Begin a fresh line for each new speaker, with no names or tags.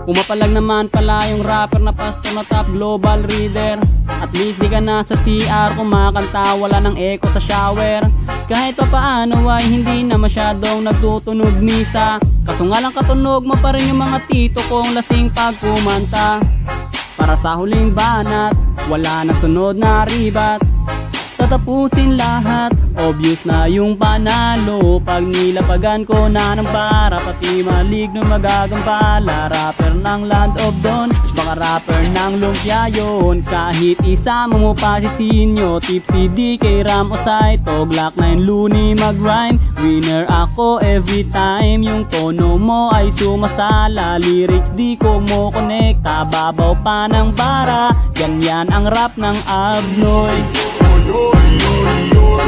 Pumapalag naman pala yung rapper na pastor na top global reader. At least di ka na sa CR kumakanta, wala ng echo sa shower. Kahit pa paano ay hindi na masyadong nagtutunog misa. Kaso nga lang katunog mo pa rin yung mga tito kong lasing pag kumanta. Para sa huling banat, wala na sunod na ribat. Tatapusin lahat, obvious na yung panalo. Pag nilapagan ko na ng bara, pati maligno magagambala. Rapper ng Land of Dawn, baka rapper ng lumpia yun. Kahit isa mo pa si Sinyo, Tipsy DK Ram o Saito, Glock 9 Looney mag-rhyme. Winner ako every time, yung tono mo ay sumasala. Lyrics di ko mo konekta, babaw pa ng bara. Ganyan ang rap ng Abnoy.
Oy, oy, oy, oy,